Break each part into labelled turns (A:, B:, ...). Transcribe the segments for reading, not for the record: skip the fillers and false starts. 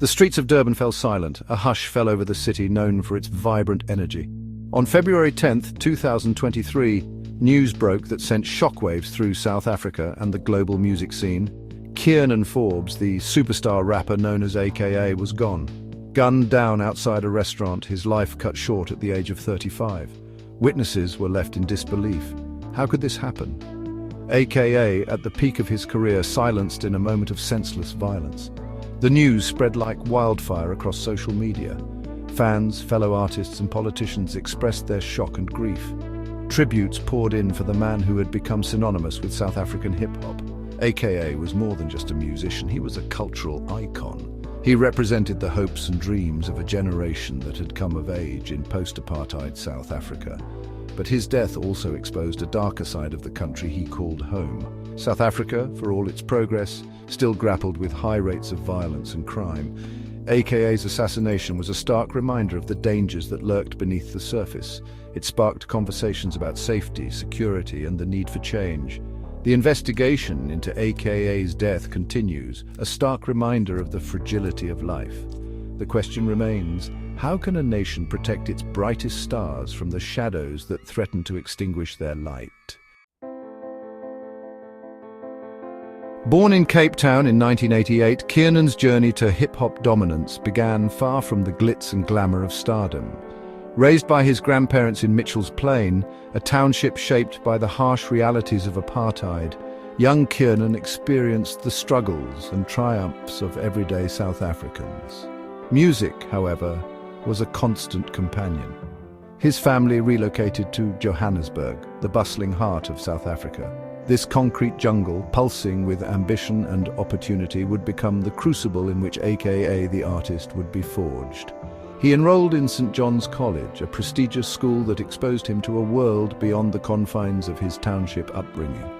A: The streets of Durban fell silent. A hush fell over the city known for its vibrant energy. On February 10th, 2023, news broke that sent shockwaves through South Africa and the global music scene. Kiernan Forbes, the superstar rapper known as AKA, was gone. Gunned down outside a restaurant, his life cut short at the age of 35. Witnesses were left in disbelief. How could this happen? AKA, at the peak of his career, silenced in a moment of senseless violence. The news spread like wildfire across social media. Fans, fellow artists and politicians expressed their shock and grief. Tributes poured in for the man who had become synonymous with South African hip-hop. AKA was more than just a musician, he was a cultural icon. He represented the hopes and dreams of a generation that had come of age in post-apartheid South Africa. But his death also exposed a darker side of the country he called home. South Africa, for all its progress, still grappled with high rates of violence and crime. AKA's assassination was a stark reminder of the dangers that lurked beneath the surface. It sparked conversations about safety, security, and the need for change. The investigation into AKA's death continues, a stark reminder of the fragility of life. The question remains, how can a nation protect its brightest stars from the shadows that threaten to extinguish their light? Born in Cape Town in 1988, Kiernan's journey to hip-hop dominance began far from the glitz and glamour of stardom. Raised by his grandparents in Mitchell's Plain, a township shaped by the harsh realities of apartheid, young Kiernan experienced the struggles and triumphs of everyday South Africans. Music, however, was a constant companion. His family relocated to Johannesburg, the bustling heart of South Africa. This concrete jungle, pulsing with ambition and opportunity, would become the crucible in which AKA the artist would be forged. He enrolled in St. John's College, a prestigious school that exposed him to a world beyond the confines of his township upbringing.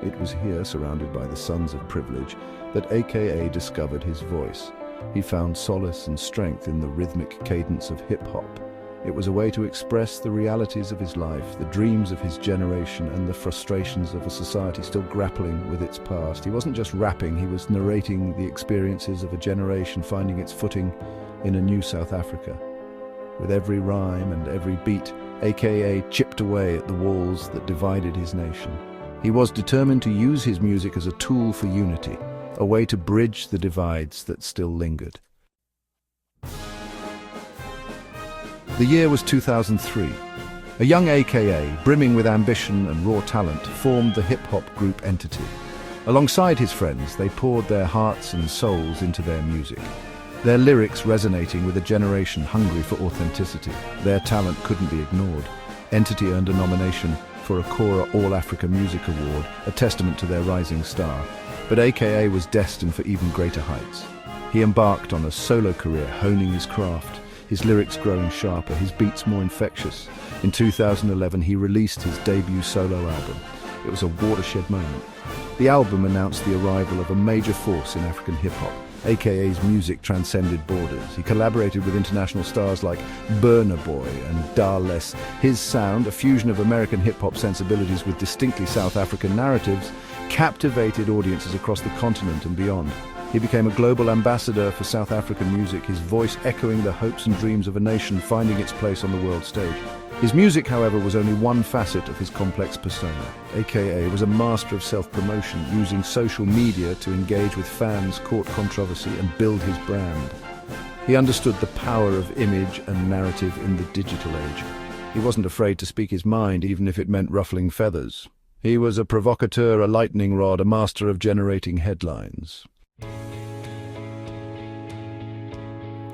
A: It was here, surrounded by the sons of privilege, that AKA discovered his voice. He found solace and strength in the rhythmic cadence of hip-hop. It was a way to express the realities of his life, the dreams of his generation, and the frustrations of a society still grappling with its past. He wasn't just rapping, he was narrating the experiences of a generation finding its footing in a new South Africa. With every rhyme and every beat, AKA chipped away at the walls that divided his nation. He was determined to use his music as a tool for unity, a way to bridge the divides that still lingered. The year was 2003. A young AKA, brimming with ambition and raw talent, formed the hip-hop group Entity. Alongside his friends, they poured their hearts and souls into their music. Their lyrics resonating with a generation hungry for authenticity. Their talent couldn't be ignored. Entity earned a nomination for a Cora All-Africa Music Award, a testament to their rising star. But AKA was destined for even greater heights. He embarked on a solo career, honing his craft, his lyrics growing sharper, his beats more infectious. In 2011, he released his debut solo album. It was a watershed moment. The album announced the arrival of a major force in African hip-hop. AKA's music transcended borders. He collaborated with international stars like Burna Boy and Darless. His sound, a fusion of American hip-hop sensibilities with distinctly South African narratives, captivated audiences across the continent and beyond. He became a global ambassador for South African music, his voice echoing the hopes and dreams of a nation finding its place on the world stage. His music, however, was only one facet of his complex persona. AKA was a master of self-promotion, using social media to engage with fans, court controversy, and build his brand. He understood the power of image and narrative in the digital age. He wasn't afraid to speak his mind, even if it meant ruffling feathers. He was a provocateur, a lightning rod, a master of generating headlines.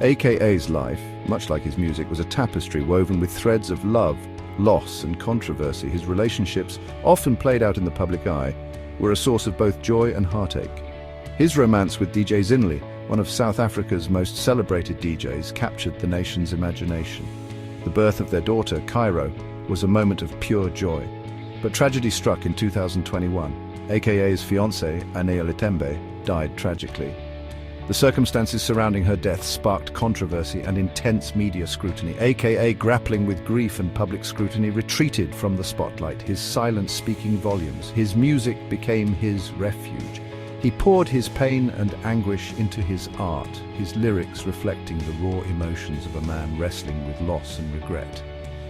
A: AKA's life, much like his music, was a tapestry woven with threads of love, loss, and controversy. His relationships, often played out in the public eye, were a source of both joy and heartache. His romance with DJ Zinli, one of South Africa's most celebrated DJs, captured the nation's imagination. The birth of their daughter, Cairo, was a moment of pure joy. But tragedy struck in 2021. AKA's fiancée, Anea Litembe, died tragically. The circumstances surrounding her death sparked controversy and intense media scrutiny. AKA, grappling with grief and public scrutiny, retreated from the spotlight, his silence speaking volumes. His music became his refuge. He poured his pain and anguish into his art, his lyrics reflecting the raw emotions of a man wrestling with loss and regret.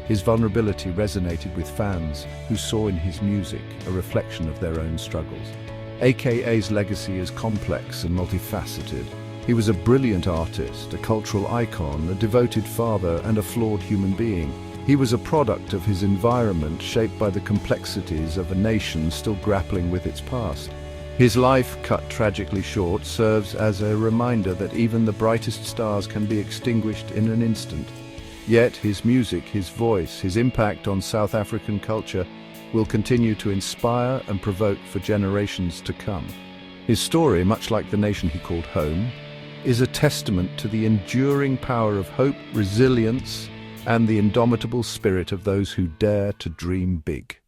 A: His vulnerability resonated with fans who saw in his music a reflection of their own struggles. AKA's legacy is complex and multifaceted. He was a brilliant artist, a cultural icon, a devoted father, and a flawed human being. He was a product of his environment, shaped by the complexities of a nation still grappling with its past. His life, cut tragically short, serves as a reminder that even the brightest stars can be extinguished in an instant. Yet his music, his voice, his impact on South African culture will continue to inspire and provoke for generations to come. His story, much like the nation he called home, is a testament to the enduring power of hope, resilience, and the indomitable spirit of those who dare to dream big.